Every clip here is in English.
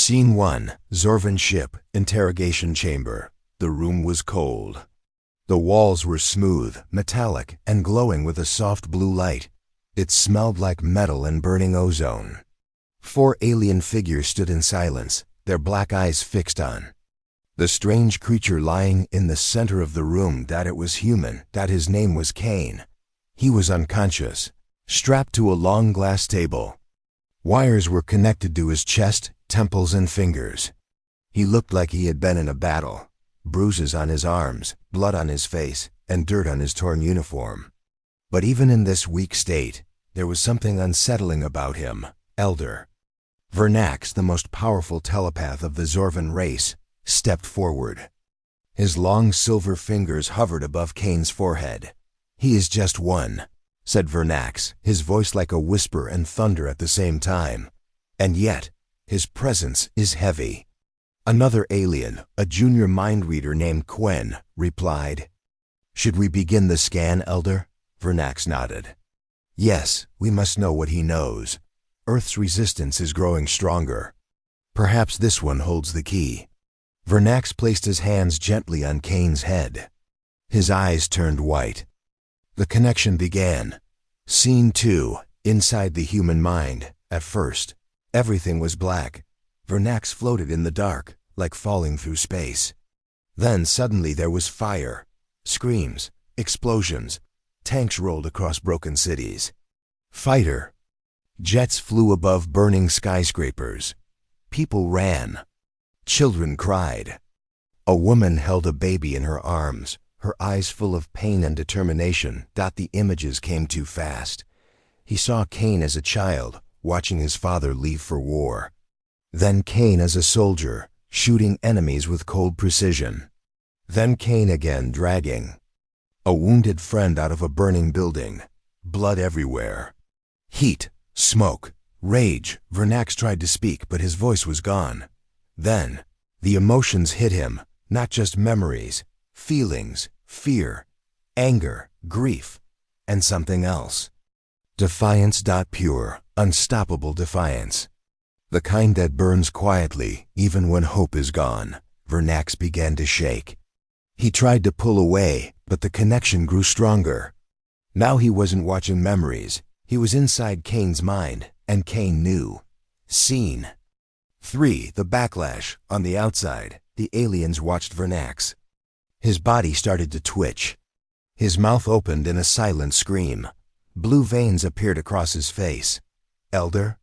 Scene 1. Zorvan ship, interrogation chamber. The room was cold. The walls were smooth, metallic, and glowing with a soft blue light. It smelled like metal and burning ozone. 4 alien figures stood in silence, their black eyes fixed on the strange creature lying in the center of the room. That it was human, that his name was Kane. He was unconscious, strapped to a long glass table. Wires were connected to his chest, temples, and fingers. He looked like he had been in a battle. Bruises on his arms, blood on his face, and dirt on his torn uniform. But even in this weak state, there was something unsettling about him. Elder Vernax, the most powerful telepath of the Zorvan race, stepped forward. His long silver fingers hovered above Kane's forehead. "He is just one," said Vernax, his voice like a whisper and thunder at the same time. "And yet, his presence is heavy." Another alien, a junior mind reader named Quen, replied. "Should we begin the scan, Elder?" Vernax nodded. "Yes, we must know what he knows. Earth's resistance is growing stronger. Perhaps this one holds the key." Vernax placed his hands gently on Kane's head. His eyes turned white. The connection began. Scene 2. Inside the human mind. At first, everything was black. Vernax floated in the dark, like falling through space. Then suddenly there was fire. Screams, explosions. Tanks rolled across broken cities. Fighter jets flew above burning skyscrapers. People ran. Children cried. A woman held a baby in her arms, her eyes full of pain and determination. The images came too fast. He saw Kane as a child, watching his father leave for war. Then Kane as a soldier, shooting enemies with cold precision. Then Kane again, dragging a wounded friend out of a burning building. Blood everywhere. Heat, smoke, rage. Vernax tried to speak, but his voice was gone. Then, the emotions hit him, not just memories, feelings, fear, anger, grief, and something else. Defiance. Pure, unstoppable defiance. The kind that burns quietly, even when hope is gone. Vernax began to shake. He tried to pull away, but the connection grew stronger. Now he wasn't watching memories. He was inside Kane's mind, and Kane knew. Scene 3. The backlash. On the outside, the aliens watched Vernax. His body started to twitch. His mouth opened in a silent scream. Blue veins appeared across his face. "Elder?"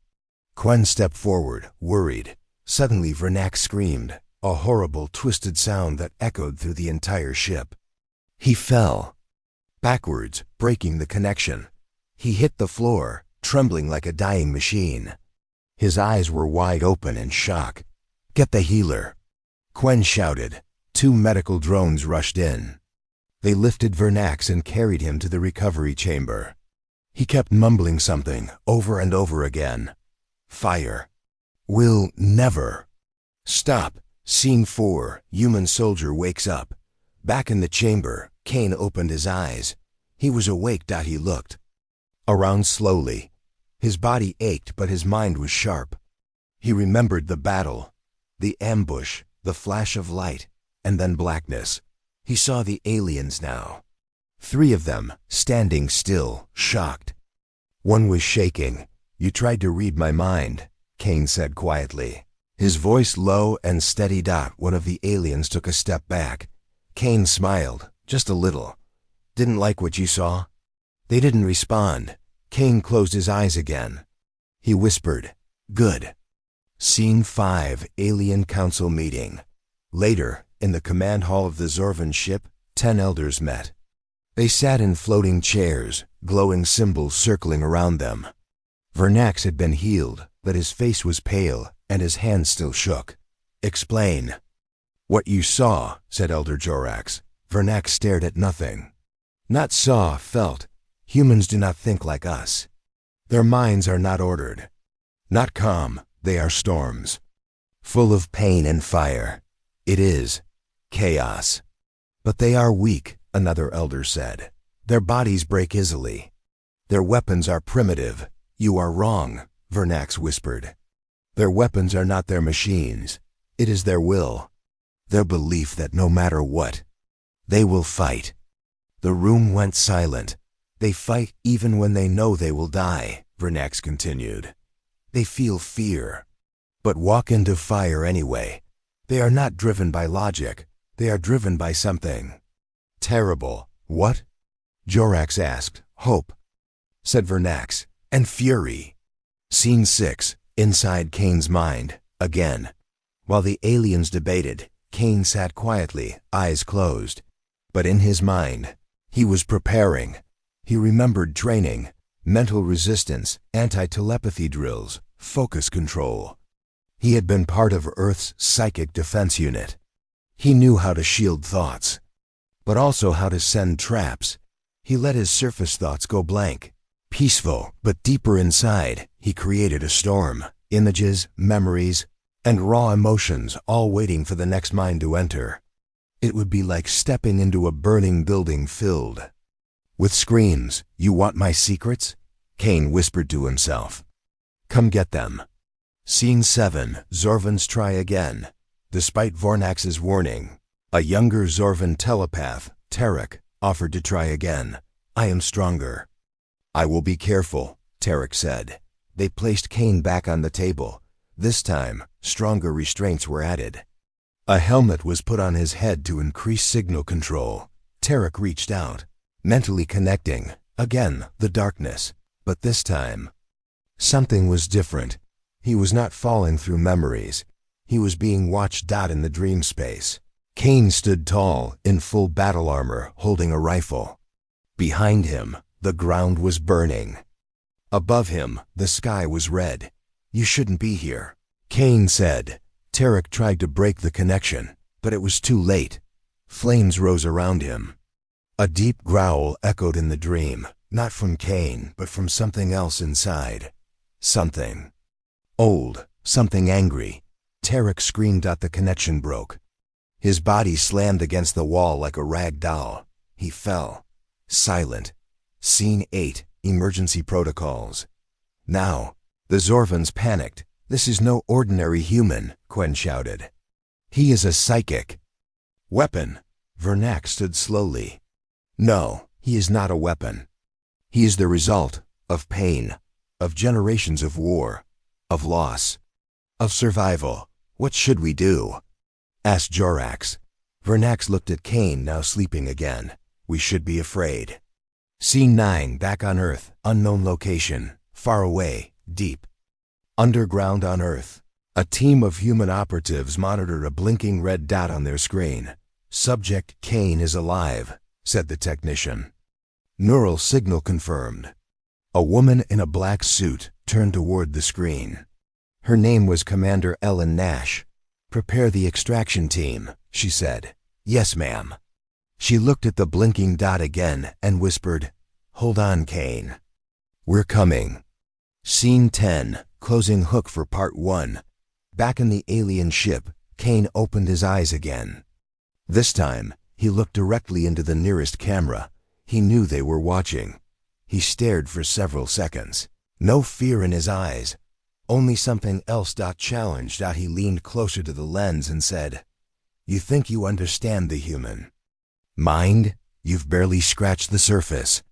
Quen stepped forward, worried. Suddenly Vernax screamed, a horrible, twisted sound that echoed through the entire ship. He fell backwards, breaking the connection. He hit the floor, trembling like a dying machine. His eyes were wide open in shock. "Get the healer," Quen shouted. 2 medical drones rushed in. They lifted Vernax and carried him to the recovery chamber. He kept mumbling something over and over again. "Fire. Will never stop." Scene 4. Human soldier wakes up. Back in the chamber, Kane opened his eyes. He was awake. He looked around slowly. His body ached, but his mind was sharp. He remembered the battle, the ambush, the flash of light, and then blackness. He saw the aliens now. 3 of them, standing still, shocked. One was shaking. "You tried to read my mind," Kane said quietly. His voice low and steady. One of the aliens took a step back. Kane smiled, just a little. "Didn't like what you saw?" They didn't respond. Kane closed his eyes again. He whispered, "Good." Scene 5. Alien Council meeting. Later, in the command hall of the Zorvan ship, 10 elders met. They sat in floating chairs, glowing symbols circling around them. Vernax had been healed, but his face was pale, and his hands still shook. "Explain." "What you saw," said Elder Jorax. Vernax stared at nothing. "Not saw, felt. Humans do not think like us. Their minds are not ordered. Not calm, they are storms. Full of pain and fire. It is chaos. But they are weak," another elder said. "Their bodies break easily. Their weapons are primitive." "You are wrong," Vernax whispered. Their weapons are not their machines. It is their will, their belief that no matter what, they will fight. The room went silent. They fight even when they know they will die, Vernax continued. They feel fear, but walk into fire anyway. They are not driven by logic. They are driven by something terrible. What? Jorax asked. Hope, said Vernax, and fury. Scene 6, inside Kane's mind, again. While the aliens debated, Kane sat quietly, eyes closed. But in his mind, he was preparing. He remembered training, mental resistance, anti-telepathy drills, focus control. He had been part of Earth's psychic defense unit. He knew how to shield thoughts, but also how to send traps. He let his surface thoughts go blank. Peaceful, but deeper inside, he created a storm. Images, memories, and raw emotions all waiting for the next mind to enter. It would be like stepping into a burning building filled with screams. You want my secrets? Kane whispered to himself. Come get them. Scene 7, Zorvans try again. Despite Vornax's warning, a younger Zorvan telepath, Tarek, offered to try again. I am stronger. I will be careful, Tarek said. They placed Kane back on the table. This time, stronger restraints were added. A helmet was put on his head to increase signal control. Tarek reached out, mentally connecting. Again, the darkness. But this time, something was different. He was not falling through memories. He was being watched out in the dream space. Kane stood tall, in full battle armor, holding a rifle. Behind him, the ground was burning. Above him, the sky was red. You shouldn't be here, Kane said. Tarek tried to break the connection, but it was too late. Flames rose around him. A deep growl echoed in the dream, not from Kane, but from something else inside. Something old, something angry. Tarek screamed out the connection broke. His body slammed against the wall like a rag doll. He fell, silent. Scene 8, Emergency Protocols. Now, the Zorvans panicked. This is no ordinary human, Quen shouted. He is a psychic. Weapon. Vernax stood slowly. No, he is not a weapon. He is the result of pain, of generations of war, of loss, of survival. What should we do? Asked Jorax. Vernax looked at Kane, now sleeping again. We should be afraid. Scene 9, back on Earth, unknown location, far away, deep. Underground on Earth. A team of human operatives monitored a blinking red dot on their screen. Subject Kane is alive, said the technician. Neural signal confirmed. A woman in a black suit turned toward the screen. Her name was Commander Ellen Nash. Prepare the extraction team, she said. Yes, ma'am. She looked at the blinking dot again and whispered, Hold on, Kane. We're coming. Scene 10, closing hook for part 1. Back in the alien ship, Kane opened his eyes again. This time, he looked directly into the nearest camera. He knew they were watching. He stared for several seconds. No fear in his eyes. Only something else. Challenged. He leaned closer to the lens and said, You think you understand the human mind? You've barely scratched the surface.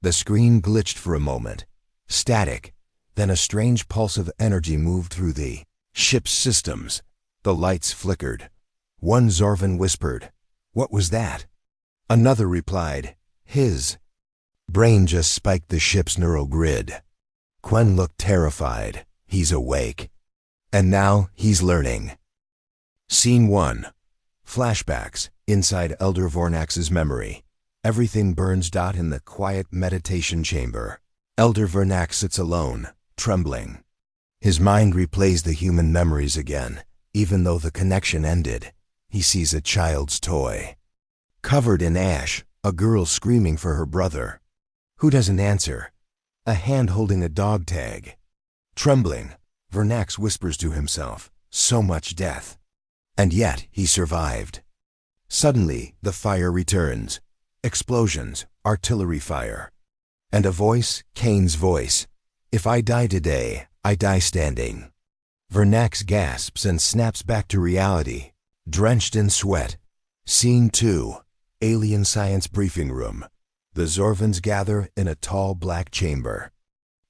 The screen glitched for a moment. Static. Then a strange pulse of energy moved through the ship's systems. The lights flickered. One Zorvan whispered, What was that? Another replied, His brain just spiked the ship's neural grid. Quen looked terrified. He's awake. And now he's learning. Scene 1. Flashbacks, inside Elder Vornax's memory. Everything burns. In the quiet meditation chamber. Elder Vornax sits alone, trembling. His mind replays the human memories again. Even though the connection ended, he sees a child's toy. Covered in ash, a girl screaming for her brother. Who doesn't answer? A hand holding a dog tag. Trembling, Vernax whispers to himself, So much death. And yet he survived. Suddenly, the fire returns. Explosions, artillery fire. And a voice, Kane's voice. If I die today, I die standing. Vernax gasps and snaps back to reality, drenched in sweat. Scene 2. Alien Science Briefing Room. The Zorvans gather in a tall black chamber.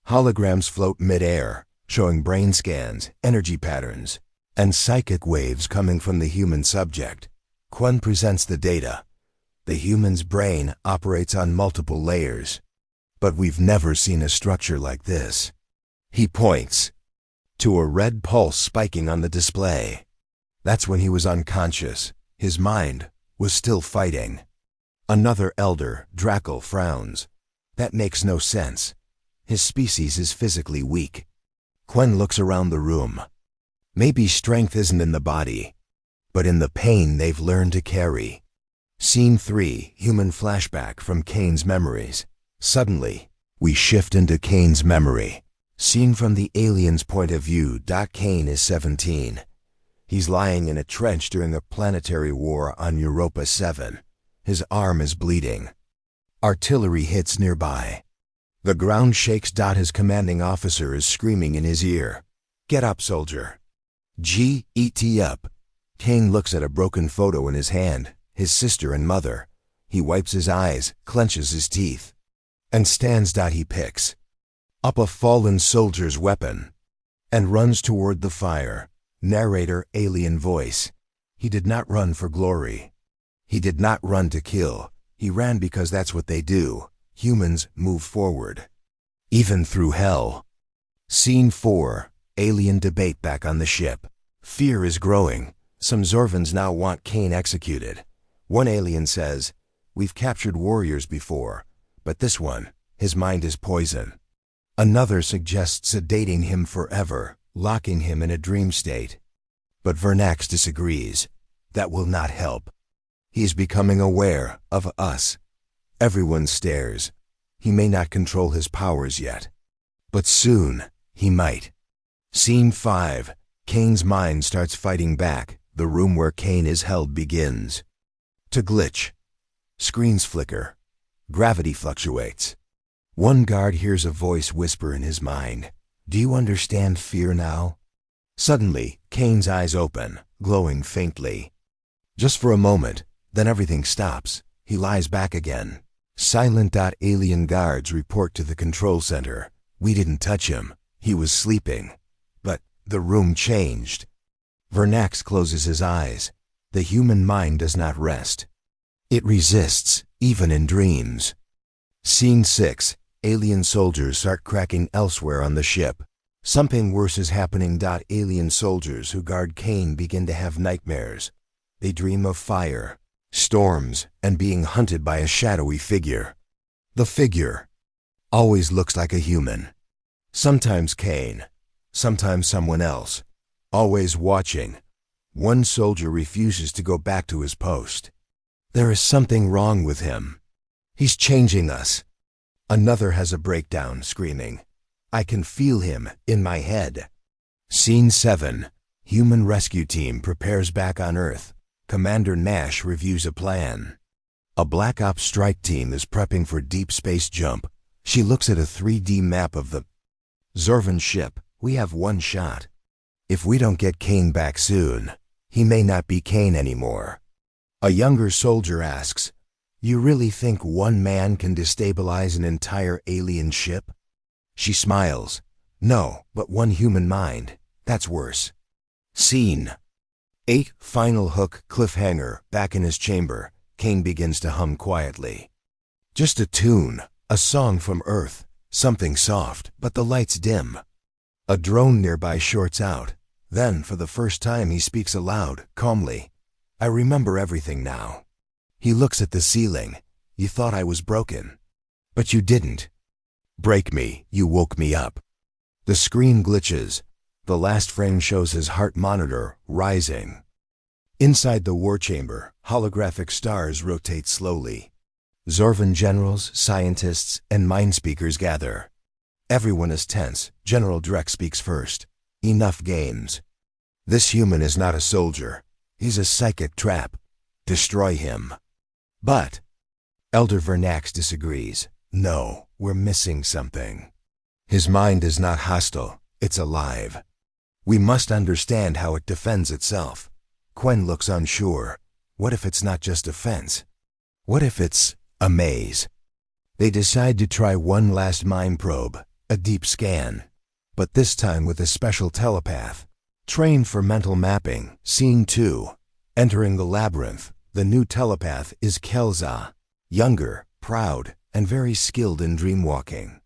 Holograms float mid-air, showing brain scans, energy patterns, and psychic waves coming from the human subject. Quen presents the data. The human's brain operates on multiple layers. But we've never seen a structure like this. He points to a red pulse spiking on the display. That's when he was unconscious. His mind was still fighting. Another elder, Drackle, frowns. That makes no sense. His species is physically weak. Quen looks around the room. Maybe strength isn't in the body, but in the pain they've learned to carry. Scene 3. Human flashback from Kane's memories. Suddenly, we shift into Kane's memory. Seen from the alien's point of view, Kane is 17. He's lying in a trench during a planetary war on Europa 7. His arm is bleeding. Artillery hits nearby. The ground shakes. His commanding officer is screaming in his ear. "Get up, soldier." Get up. Kane looks at a broken photo in his hand, his sister and mother. He wipes his eyes, clenches his teeth, and stands. He picks up a fallen soldier's weapon and runs toward the fire. Narrator, alien voice. He did not run for glory. He did not run to kill. He ran because that's what they do. Humans move forward, even through hell. Scene 4. Alien debate back on the ship. Fear is growing. Some Zorvans now want Kane executed. One alien says, "We've captured warriors before, but this one, his mind is poison." Another suggests sedating him forever, locking him in a dream state. But Vernax disagrees. That will not help. He's becoming aware of us. Everyone stares. He may not control his powers yet, but soon he might. Scene 5. Kane's mind starts fighting back. The room where Kane is held begins to glitch. Screens flicker. Gravity fluctuates. One guard hears a voice whisper in his mind, "Do you understand fear now?" Suddenly, Kane's eyes open, glowing faintly. Just for a moment, then everything stops. He lies back again. Silent. Alien guards report to the control center. "We didn't touch him. He was sleeping." But the room changed. Vernax closes his eyes. The human mind does not rest. It resists, even in dreams. Scene 6. Alien soldiers start cracking elsewhere on the ship. Something worse is happening. Alien soldiers who guard Kane begin to have nightmares. They dream of fire, storms, and being hunted by a shadowy figure. The figure always looks like a human. Sometimes Kane, sometimes someone else, always watching. One soldier refuses to go back to his post. There is something wrong with him. He's changing us. Another has a breakdown, screaming, "I can feel him in my head." Scene 7. Human rescue team prepares back on Earth. Commander Nash reviews a plan. A Black Ops strike team is prepping for deep space jump. She looks at a 3D map of the Zorvan ship. "We have one shot. If we don't get Kane back soon, he may not be Kane anymore." A younger soldier asks, "You really think one man can destabilize an entire alien ship?" She smiles. "No, but one human mind. That's worse." Scene 8. Final hook cliffhanger. Back in his chamber, Kane begins to hum quietly. Just a tune, a song from Earth, something soft, but the lights dim. A drone nearby shorts out. Then, for the first time, he speaks aloud, calmly. "I remember everything now." He looks at the ceiling. "You thought I was broken, but you didn't break me, you woke me up." The screen glitches. The last frame shows his heart monitor rising. Inside the war chamber, holographic stars rotate slowly. Zorvan generals, scientists, and mind speakers gather. Everyone is tense. General Drek speaks first. "Enough games. This human is not a soldier. He's a psychic trap. Destroy him." But Elder Vernax disagrees. "No, we're missing something. His mind is not hostile. It's alive. We must understand how it defends itself. Quen looks unsure. What if it's not just a fence? What if it's a maze? They decide to try one last mind probe, a deep scan. But this time with a special telepath. Trained for mental mapping. Scene 2. Entering the labyrinth, the new telepath is Kelza. Younger, proud, and very skilled in dreamwalking.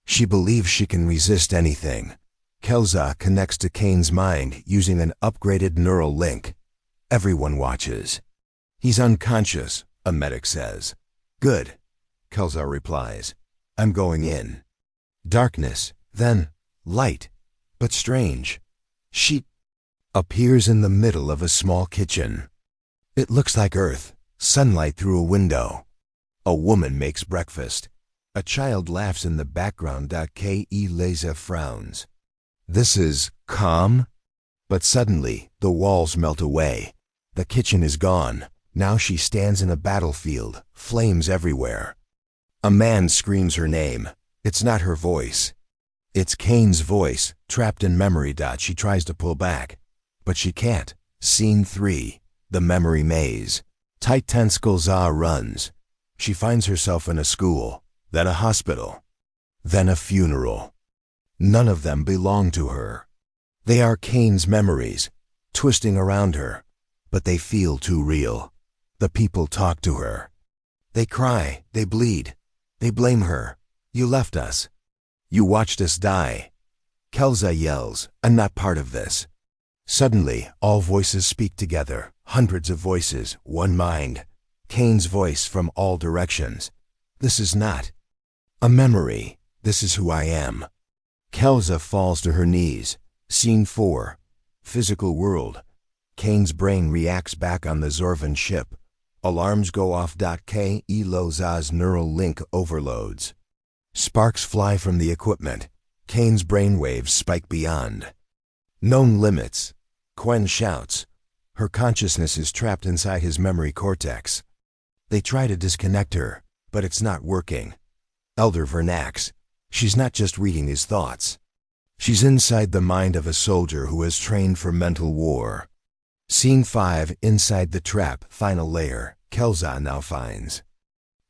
She believes she can resist anything. Kelza connects to Kane's mind using an upgraded neural link. Everyone watches. He's unconscious, a medic says. Good, Kelza replies. I'm going in. Darkness, then light, but strange. She appears in the middle of a small kitchen. It looks like Earth, sunlight through a window. A woman makes breakfast. A child laughs in the background. Kelza frowns. This is calm? But suddenly, the walls melt away. The kitchen is gone. Now she stands in a battlefield, flames everywhere. A man screams her name. It's not her voice. It's Kane's voice, trapped in memory. She tries to pull back, but she can't. Scene 3. The memory maze. Tight Kelza runs. She finds herself in a school, then a hospital, then a funeral. None of them belong to her. They are Kane's memories, twisting around her, but they feel too real. The people talk to her. They cry, they bleed, they blame her. You left us. You watched us die. Kelza yells, I'm not part of this. Suddenly, all voices speak together, hundreds of voices, one mind. Kane's voice from all directions. This is not a memory. This is who I am. Kelza falls to her knees. Scene 4. Physical world. Kane's brain reacts back on the Zorvan ship. Alarms go off. Kelza's neural link overloads. Sparks fly from the equipment. Kane's brainwaves spike beyond known limits. Quen shouts. Her consciousness is trapped inside his memory cortex. They try to disconnect her, but it's not working. Elder Vernax. She's not just reading his thoughts. She's inside the mind of a soldier who has trained for mental war. Scene 5. Inside the trap, final layer. Kelza now finds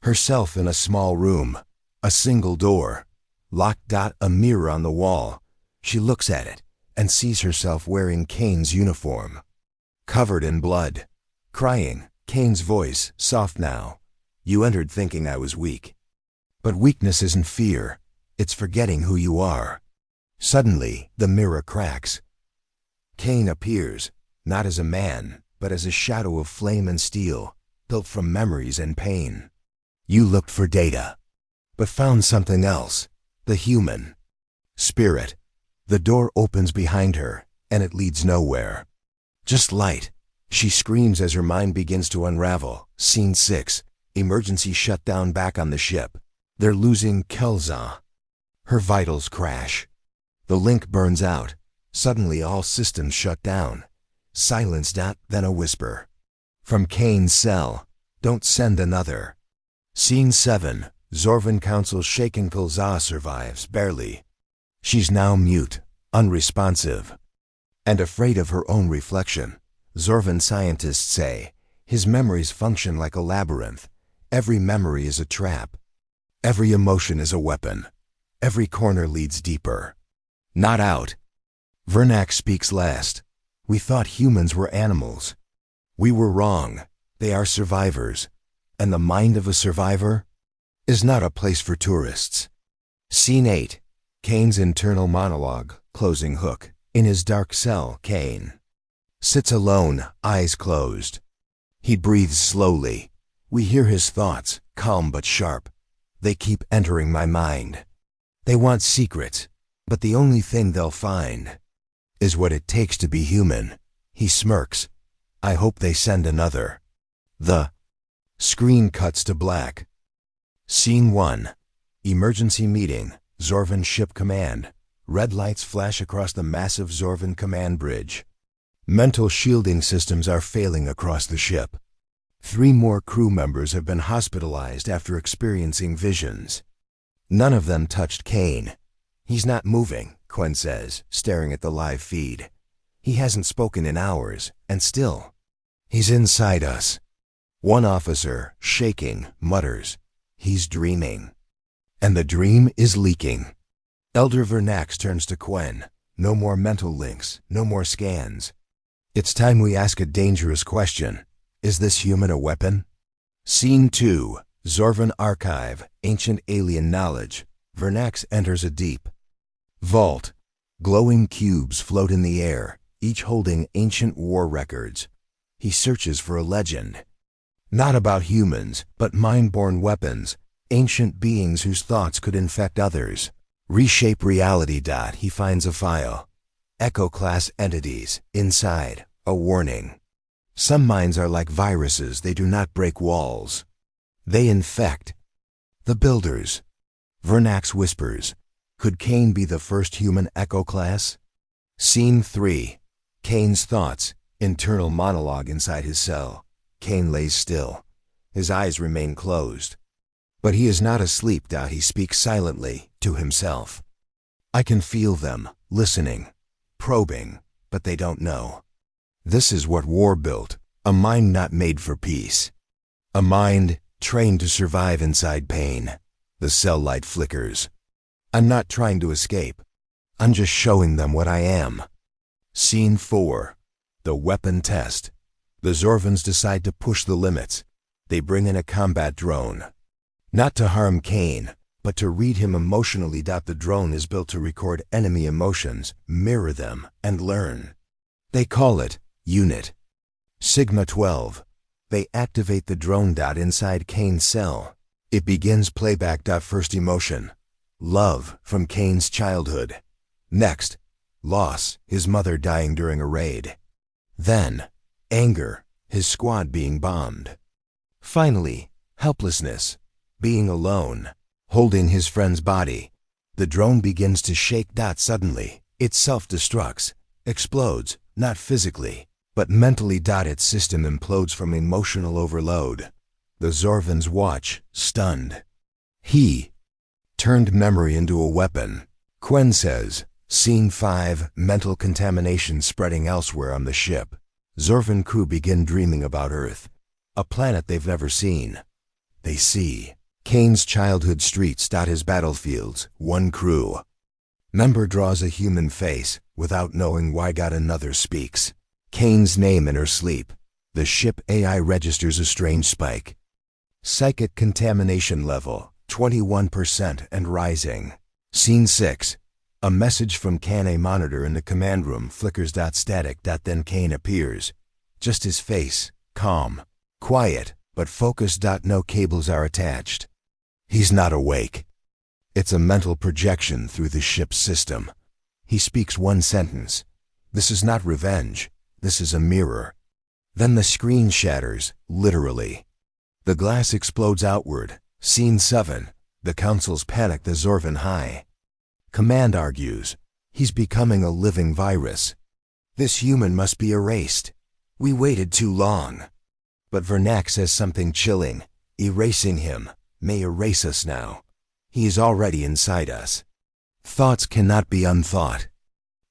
herself in a small room. A single door. Locked. A mirror on the wall. She looks at it and sees herself wearing Kane's uniform. Covered in blood. Crying. Kane's voice, soft now. You entered thinking I was weak. But weakness isn't fear. It's forgetting who you are. Suddenly, the mirror cracks. Kane appears, not as a man, but as a shadow of flame and steel, built from memories and pain. You looked for data, but found something else. The human spirit. The door opens behind her, and it leads nowhere. Just light. She screams as her mind begins to unravel. Scene 6. Emergency shutdown back on the ship. They're losing Kelza. Her vitals crash. The link burns out. Suddenly all systems shut down. Silence. Then a whisper. From Kane's cell. Don't send another. Scene 7. Zorvan Council shaking. Kelza survives, barely. She's now mute, unresponsive, and afraid of her own reflection. Zorvan scientists say his memories function like a labyrinth. Every memory is a trap. Every emotion is a weapon. Every corner leads deeper. Not out. Vernax speaks last. We thought humans were animals. We were wrong. They are survivors. And the mind of a survivor is not a place for tourists. Scene 8. Kane's internal monologue, closing hook. In his dark cell, Kane sits alone, eyes closed. He breathes slowly. We hear his thoughts, calm but sharp. They keep entering my mind. They want secrets, but the only thing they'll find is what it takes to be human. He smirks. I hope they send another. The screen cuts to black. Scene 1. Emergency meeting. Zorvan Ship Command. Red lights flash across the massive Zorvan command bridge. Mental shielding systems are failing across the ship. 3 more crew members have been hospitalized after experiencing visions. None of them touched Kane. He's not moving, Quen says, staring at the live feed. He hasn't spoken in hours, and still, he's inside us. One officer, shaking, mutters, "He's dreaming." And the dream is leaking. Elder Vernax turns to Quen. No more mental links, no more scans. It's time we ask a dangerous question. Is this human a weapon? Scene 2, Zorvan Archive, Ancient Alien Knowledge. Vernax enters a deep vault. Glowing cubes float in the air, each holding ancient war records. He searches for a legend. Not about humans, but mind-born weapons, ancient beings whose thoughts could infect others. Reshape reality. He finds a file. Echo-class entities. Inside, a warning. Some minds are like viruses. They do not break walls. They infect. The builders. Vernax whispers, "Could Kane be the first human Echo-class?" Scene 3. Kane's thoughts. Internal monologue inside his cell. Kane lays still. His eyes remain closed. But he is not asleep. He speaks silently, to himself. "I can feel them, listening, probing, but they don't know. This is what war built, a mind not made for peace. A mind trained to survive inside pain." The cell light flickers. "I'm not trying to escape. I'm just showing them what I am." Scene 4. The weapon test. The Zorvans decide to push the limits. They bring in a combat drone. Not to harm Kane, but to read him emotionally. The drone is built to record enemy emotions, mirror them, and learn. They call it Unit Sigma 12. They activate the drone. Inside Kane's cell. It begins playback. First emotion, love from Kane's childhood. Next, loss, his mother dying during a raid. Then, anger, his squad being bombed. Finally, helplessness, being alone, holding his friend's body. The drone begins to shake. Suddenly, it self-destructs, explodes, not physically, but mentally. Its system implodes from emotional overload. The Zorvans watch, stunned. He turned memory into a weapon. Quen says, Scene 5, mental contamination spreading elsewhere on the ship. Zorvan crew begin dreaming about Earth, a planet they've never seen. They see Kane's childhood streets. His battlefields, one crew. Member draws a human face, without knowing why. Another speaks Kane's name in her sleep. The ship AI registers a strange spike. Psychic contamination level, 21% and rising. Scene 6. A message from Kane. A monitor in the command room flickers. Static. Then Kane appears. Just his face, calm, quiet, but focused. No cables are attached. He's not awake. It's a mental projection through the ship's system. He speaks one sentence. "This is not revenge. This is a mirror." Then the screen shatters, literally. The glass explodes outward. Scene 7. The Council's panic. The Zorvan High Command argues. He's becoming a living virus. This human must be erased. We waited too long. But Vernax says something chilling. Erasing him may erase us now. He is already inside us. Thoughts cannot be unthought.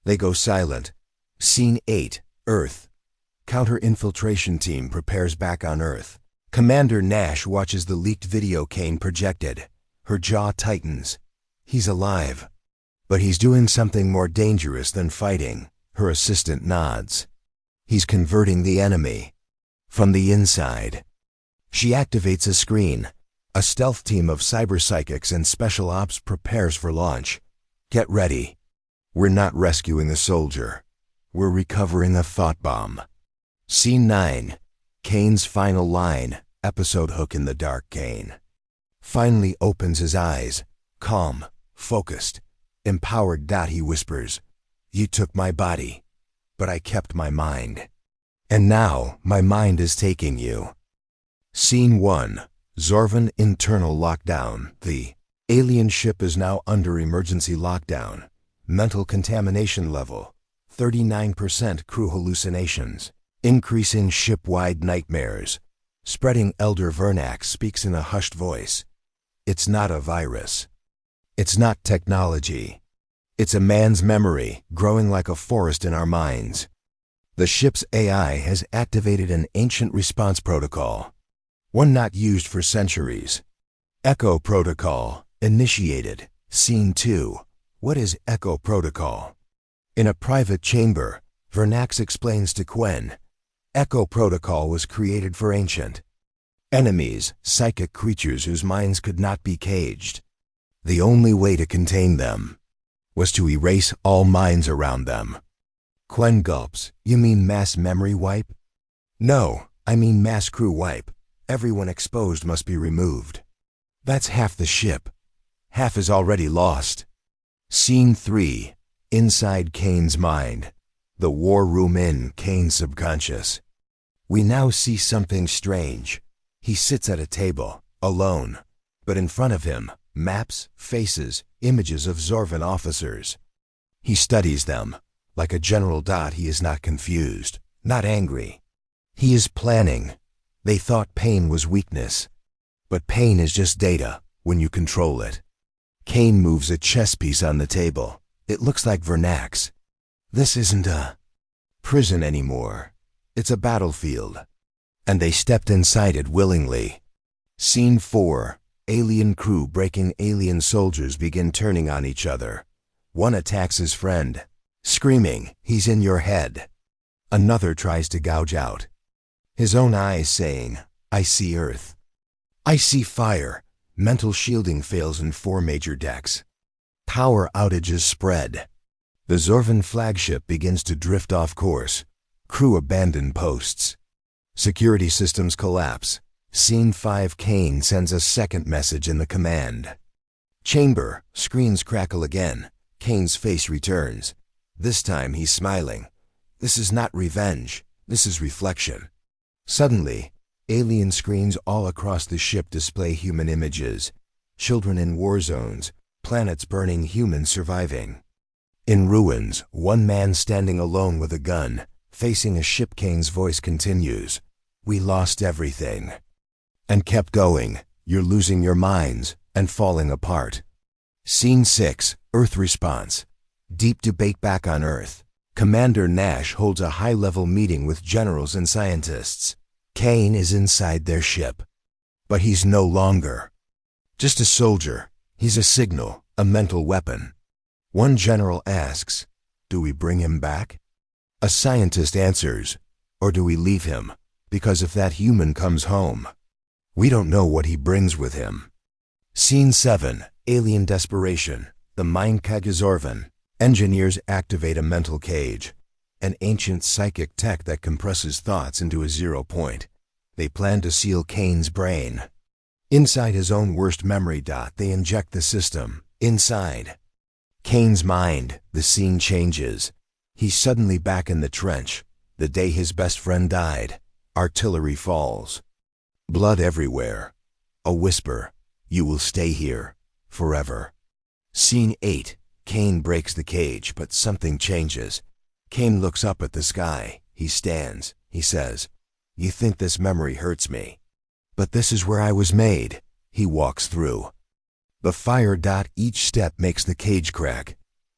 They go silent. Scene 8. Earth. Counter-infiltration team prepares back on Earth. Commander Nash watches the leaked video Kane projected. Her jaw tightens. He's alive. But he's doing something more dangerous than fighting. Her assistant nods. He's converting the enemy. From the inside. She activates a screen. A stealth team of cyber psychics and special ops prepares for launch. Get ready. We're not rescuing a soldier. We're recovering a thought bomb. Scene 9. Kane's final line. Episode hook in the dark. Kane finally opens his eyes. Calm, focused, empowered. He whispers, "You took my body, but I kept my mind. And now my mind is taking you." Scene 1. Zorvan internal lockdown. The alien ship is now under emergency lockdown. Mental contamination level, 39%. Crew hallucinations. Increasing ship-wide nightmares. Spreading. Elder Vernax speaks in a hushed voice. It's not a virus. It's not technology. It's a man's memory, growing like a forest in our minds. The ship's AI has activated an ancient response protocol, one not used for centuries. Echo Protocol, initiated. Scene 2. What is Echo Protocol? In a private chamber, Vernax explains to Quen, Echo Protocol was created for ancient enemies, psychic creatures whose minds could not be caged. The only way to contain them was to erase all minds around them. Quen gulps. You mean mass memory wipe? No, I mean mass crew wipe. Everyone exposed must be removed. That's half the ship. Half is already lost. Scene 3. Inside Kane's mind. The war room in Kane's subconscious. We now see something strange. He sits at a table, alone, but in front of him, maps, faces, images of Zorvan officers. He studies them. Like a General. He is not confused, not angry. He is planning. They thought pain was weakness. But pain is just data, when you control it. Kane moves a chess piece on the table. It looks like Vernax. This isn't a prison anymore. It's a battlefield. And they stepped inside it willingly. Scene 4. Alien crew breaking. Alien soldiers begin turning on each other. One attacks his friend, screaming, "He's in your head." Another tries to gouge out his own eyes, saying, "I see Earth. I see fire." Mental shielding fails in 4 major decks. Power outages spread. The Zorvan flagship begins to drift off course. Crew abandon posts. Security systems collapse. Scene 5. Kane sends a second message in the command chamber. Screens crackle again. Kane's face returns. This time he's smiling. This is not revenge. This is reflection. Suddenly, alien screens all across the ship display human images. Children in war zones, planets burning, humans surviving. In ruins, one man standing alone with a gun, facing a ship. Kane's voice continues. We lost everything. And kept going. You're losing your minds and falling apart. Scene 6. Earth response. Deep debate back on Earth. Commander Nash holds a high-level meeting with generals and scientists. Kane is inside their ship. But he's no longer just a soldier. He's a signal, a mental weapon. One general asks, "Do we bring him back?" A scientist answers, "Or do we leave him? Because if that human comes home, we don't know what he brings with him." Scene 7. Alien desperation. The mind cage Zorvan. Engineers activate a mental cage, an ancient psychic tech that compresses thoughts into a 0 point. They plan to seal Kane's brain. Inside his own worst memory. They inject the system. Inside Kane's mind, the scene changes. He's suddenly back in the trench, the day his best friend died. Artillery falls. Blood everywhere. A whisper. You will stay here. Forever. Scene 8. Kane breaks the cage, but something changes. Kane looks up at the sky. He stands. He says, "You think this memory hurts me? But this is where I was made." He walks through the fire. Each step makes the cage crack.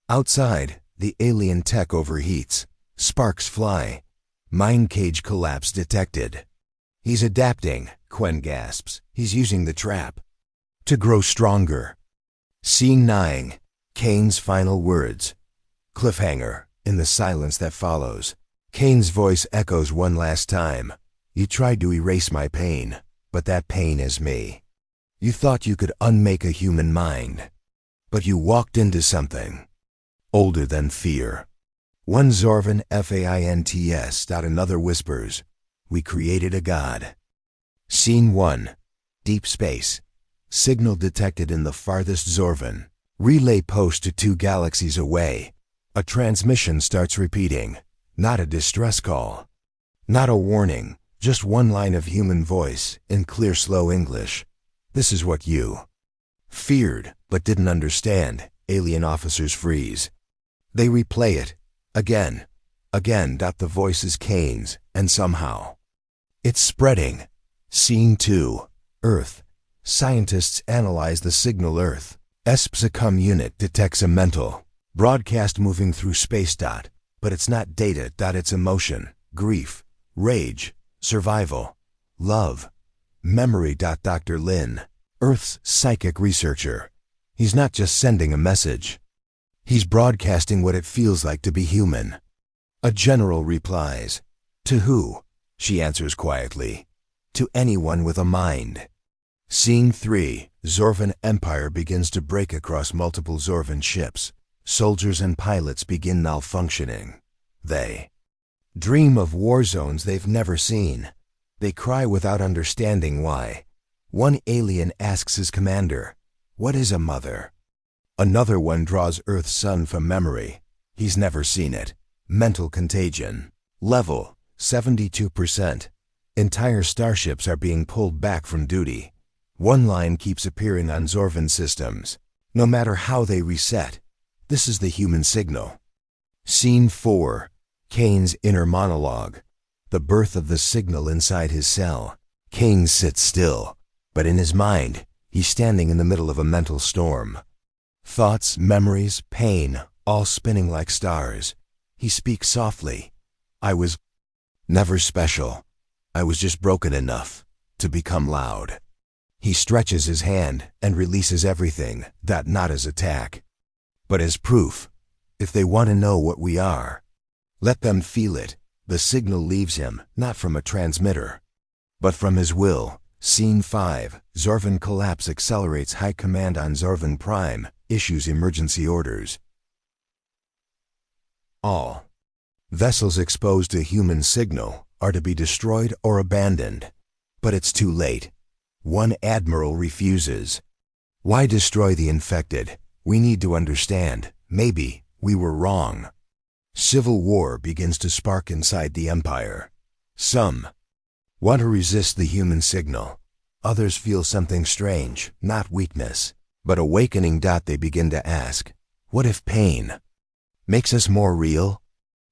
Outside, the alien tech overheats. Sparks fly. Mind cage collapse detected. He's adapting, Quen gasps. He's using the trap to grow stronger. Scene 9. Kane's final words. Cliffhanger. In the silence that follows, Kane's voice echoes one last time. "You tried to erase my pain, but that pain is me. You thought you could unmake a human mind, but you walked into something older than fear." One Zorvan faints. Another whispers, "We created a god." Scene 1. Deep space. Signal detected in the farthest Zorvan. Relay post to 2 galaxies away. A transmission starts repeating. Not a distress call. Not a warning. Just one line of human voice in clear, slow English. "This is what you feared, but didn't understand." Alien officers freeze. They replay it. Again. Again. The voice is Kane's, and somehow it's spreading. Scene 2. Earth. Scientists analyze the signal. Earth. ESPSACOM unit detects a mental Broadcast moving through space. But it's not data. It's emotion, grief, rage, survival, love, memory. Dr. Lin, Earth's psychic researcher. He's not just sending a message. He's broadcasting what it feels like to be human. A general replies. To who? She answers quietly. To anyone with a mind. Scene 3. Zorvan Empire begins to break across multiple Zorvan ships. Soldiers and pilots begin malfunctioning. They dream of war zones they've never seen. They cry without understanding why. One alien asks his commander, "What is a mother?" Another one draws Earth's sun from memory. He's never seen it. Mental contagion. Level 72%. Entire starships are being pulled back from duty. One line keeps appearing on Zorvan systems. No matter how they reset, this is the human signal. Scene 4. Kane's inner monologue. The birth of the signal inside his cell. Kane sits still, but in his mind, he's standing in the middle of a mental storm. Thoughts, memories, pain, all spinning like stars. He speaks softly. I was never special. I was just broken enough to become loud. He stretches his hand and releases everything, not as attack, but as proof. If they want to know what we are, let them feel it. The signal leaves him, not from a transmitter, but from his will. Scene 5. Zorvan collapse accelerates. High Command on Zorvan Prime issues emergency orders. All vessels exposed to human signal are to be destroyed or abandoned. But it's too late. One admiral refuses. Why destroy the infected? We need to understand. Maybe we were wrong. Civil war begins to spark inside the Empire. Some want to resist the human signal. Others feel something strange, not weakness, but awakening. They begin to ask, what if pain makes us more real?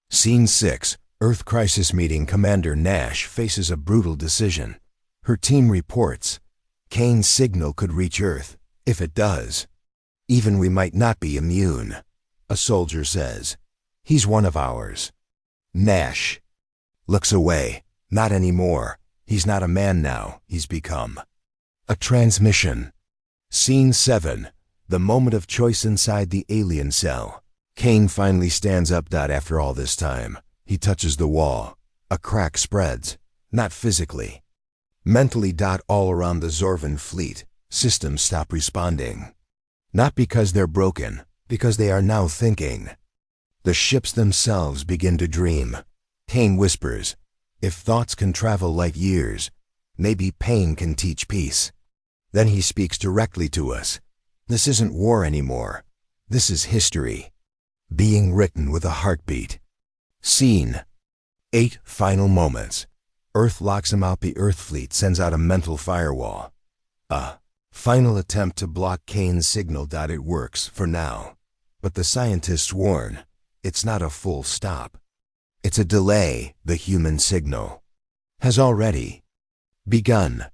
Scene 6. Earth Crisis Meeting. Commander Nash faces a brutal decision. Her team reports, Kane's signal could reach Earth. If it does, even we might not be immune. A soldier says, he's one of ours. Nash looks away. Not anymore. He's not a man now. He's become a transmission. Scene 7. The moment of choice inside the alien cell. Kane finally stands up. After all this time, he touches the wall. A crack spreads. Not physically. Mentally. All around the Zorvan fleet, systems stop responding. Not because they're broken, because they are now thinking. The ships themselves begin to dream. Kane whispers, if thoughts can travel like years, maybe pain can teach peace. Then he speaks directly to us. This isn't war anymore. This is history, being written with a heartbeat. Scene 8. Final moments. Earth locks him out. The Earth fleet sends out a mental firewall. A final attempt to block Kane's signal. It works for now. But the scientists warn, it's not a full stop. It's a delay. The human signal has already begun.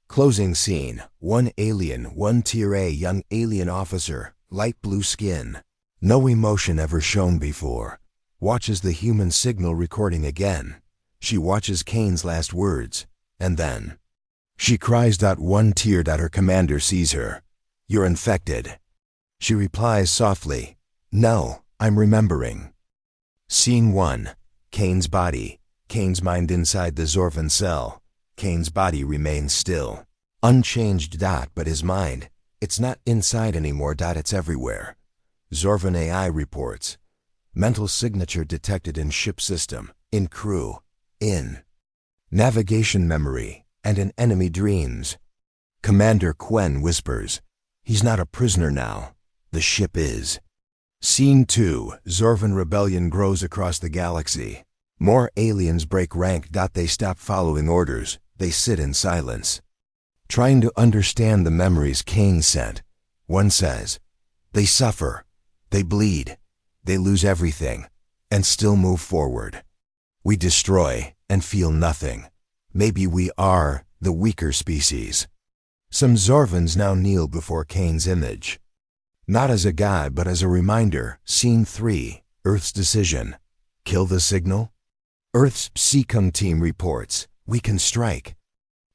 Closing scene. One alien, one Tier A young alien officer, light blue skin, no emotion ever shown before, watches the human signal recording again. She watches Kane's last words, and then she cries. One tear. Her commander sees her. You're infected. She replies softly, no, I'm remembering. Scene 1. Kane's body. Kane's mind inside the Zorvan cell. Kane's body remains still, unchanged. But his mind, it's not inside anymore. It's everywhere. Zorvan AI reports, mental signature detected in ship system, in crew, in navigation memory, and in enemy dreams. Commander Quen whispers, he's not a prisoner now. The ship is. Scene 2. Zorvan rebellion grows across the galaxy. More aliens break rank. They stop following orders. They sit in silence, trying to understand the memories Kane sent. One says, they suffer, they bleed, they lose everything, and still move forward. We destroy and feel nothing. Maybe we are the weaker species. Some Zorvans now kneel before Kane's image. Not as a god, but as a reminder. Scene 3, Earth's decision. Kill the signal? Earth's Seacom team reports, we can strike.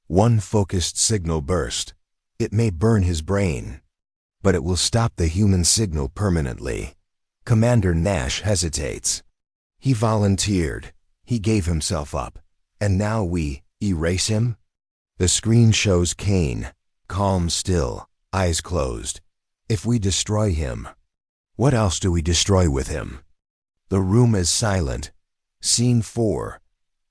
One focused signal burst. It may burn his brain, but it will stop the human signal permanently. Commander Nash hesitates. He volunteered. He gave himself up. And now we erase him? The screen shows Kane, calm still, eyes closed. If we destroy him, what else do we destroy with him? The room is silent. Scene 4.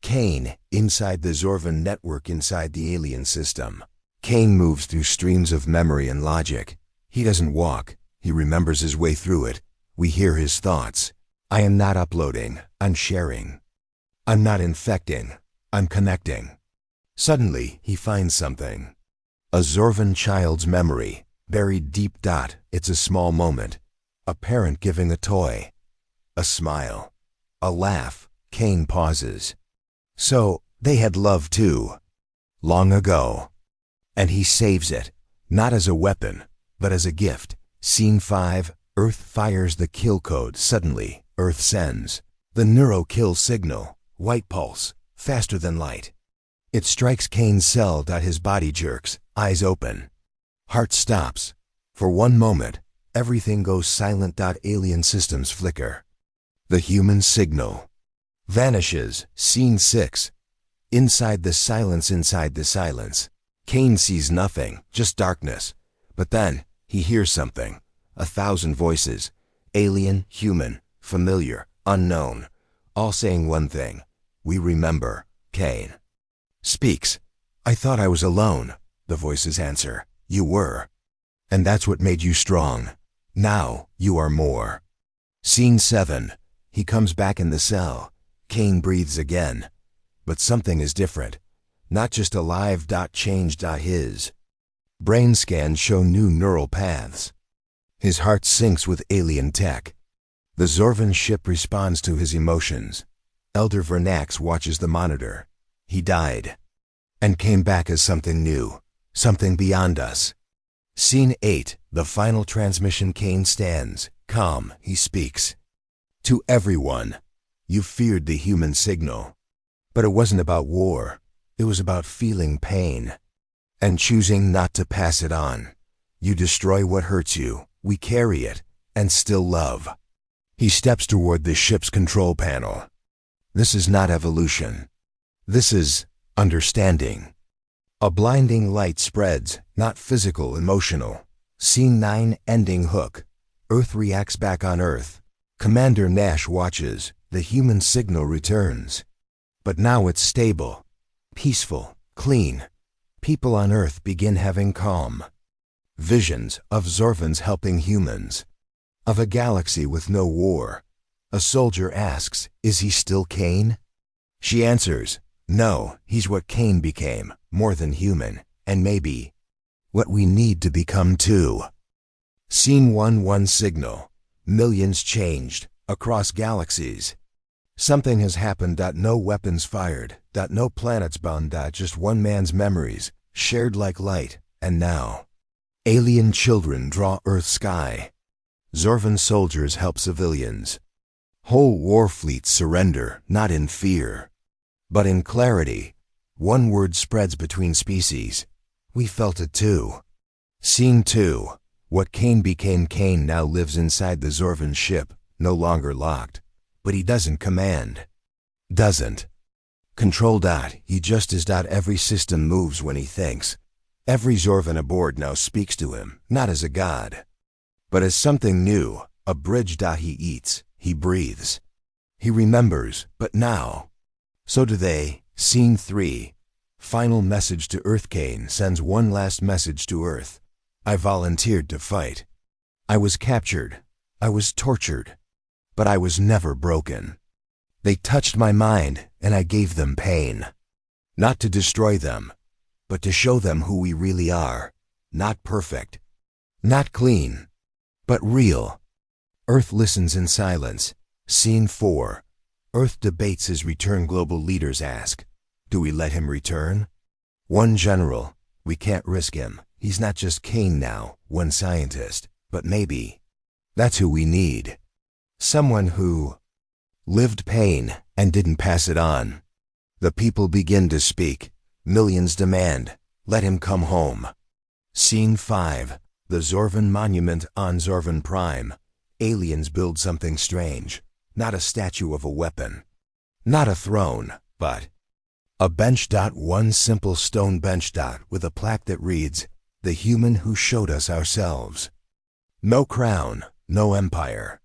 Kane, inside the Zorvan network inside the alien system. Kane moves through streams of memory and logic. He doesn't walk. He remembers his way through it. We hear his thoughts. I am not uploading. I'm sharing. I'm not infecting. I'm connecting. Suddenly, he finds something. A Zorvan child's memory, buried deep. It's a small moment. A parent giving a toy. A smile. A laugh. Kane pauses. So, they had love too. Long ago. And he saves it, not as a weapon, but as a gift. Scene 5, Earth fires the kill code. Suddenly, Earth sends the neuro-kill signal, white pulse, faster than light. It strikes Kane's cell. His body jerks, eyes open. Heart stops. For one moment, everything goes silent. Alien systems flicker. The human signal vanishes. Scene 6. Inside the silence. Kane sees nothing, just darkness. But then, he hears something. 1,000 voices. Alien, human, familiar, unknown. All saying one thing. We remember. Kane speaks. I thought I was alone. The voices answer. You were. And that's what made you strong. Now, you are more. Scene 7. He comes back in the cell. Kane breathes again. But something is different. Not just alive. Changed. His brain scans show new neural paths. His heart syncs with alien tech. The Zorvan ship responds to his emotions. Elder Vernax watches the monitor. He died. And came back as something new. Something beyond us. Scene 8. The final transmission. Kane stands. Calm, he speaks. To everyone. You feared the human signal. But it wasn't about war. It was about feeling pain. And choosing not to pass it on. You destroy what hurts you. We carry it. And still love. He steps toward the ship's control panel. This is not evolution. This is understanding. A blinding light spreads, not physical, emotional. Scene 9. Ending hook. Earth reacts back on Earth. Commander Nash watches. The human signal returns. But now it's stable, peaceful, clean. People on Earth begin having calm visions of Zorvans helping humans, of a galaxy with no war. A soldier asks, is he still Kane? She answers, no, he's what Kane became, more than human, and maybe what we need to become too. Scene 1. Signal. Millions changed, across galaxies. Something has happened. No weapons fired. No planets bound. Just one man's memories, shared like light. And now, alien children draw Earth's sky. Zorvan soldiers help civilians. Whole war fleets surrender, not in fear, but in clarity. One word spreads between species. We felt it too. Scene 2. What Kane became. Kane now lives inside the Zorvan ship, no longer locked. But he doesn't command. Doesn't control. He just is. Every system moves when he thinks. Every Zorvan aboard now speaks to him, not as a god, but as something new, a bridge. He eats, he breathes, he remembers, but now. So do they. Scene 3. Final message to Earth. Kane sends one last message to Earth. I volunteered to fight. I was captured. I was tortured. But I was never broken. They touched my mind, and I gave them pain. Not to destroy them, but to show them who we really are. Not perfect. Not clean. But real. Earth listens in silence. Scene 4. Earth debates his return. Global leaders ask, do we let him return? One general, we can't risk him. He's not just Kane now. One scientist, But maybe that's who we need. Someone who lived pain and didn't pass it on. The people begin to speak. Millions demand, let him come home. Scene 5. The Zorvan Monument on Zorvan Prime. Aliens build something strange. Not a statue of a weapon. Not a throne, but a bench. One simple stone bench. With a plaque that reads, "The human who showed us ourselves." No crown, no empire.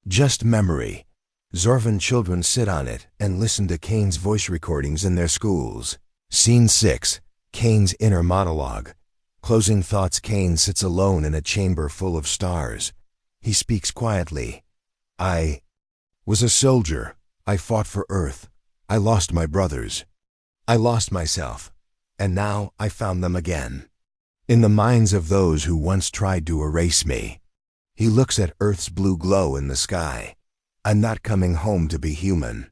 Just memory. Zorvan children sit on it and listen to Kane's voice recordings in their schools. Scene 6. Kane's inner monologue. Closing thoughts. Kane sits alone in a chamber full of stars. He speaks quietly. I was a soldier. I fought for Earth. I lost my brothers. I lost myself. And now I found them again. In the minds of those who once tried to erase me. He looks at Earth's blue glow in the sky. I'm not coming home to be human.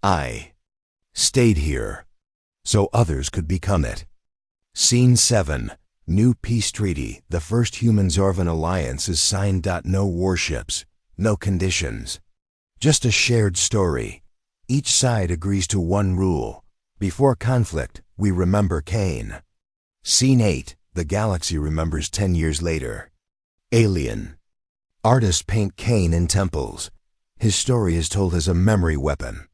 I stayed here so others could become it. Scene 7. New Peace Treaty. The first human-Zorvan alliance is signed. No warships, no conditions. Just a shared story. Each side agrees to one rule. Before conflict, we remember Kane. Scene 8. The galaxy remembers 10 years later. Alien. Artists paint Kane in temples. His story is told as a memory weapon.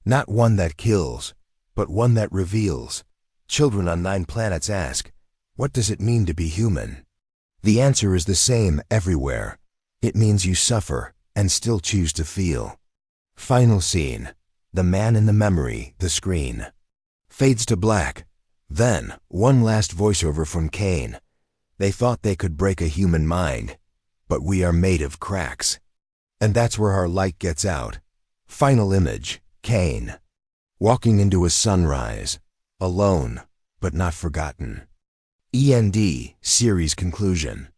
Not one that kills, but one that reveals. Children on 9 planets ask, what does it mean to be human? The answer is the same everywhere. It means you suffer and still choose to feel. Final scene. The man in the memory, the screen, fades to black. Then, one last voiceover from Kane. They thought they could break a human mind, but we are made of cracks. And that's where our light gets out. Final image, Kane, walking into a sunrise, alone, but not forgotten. END, series conclusion.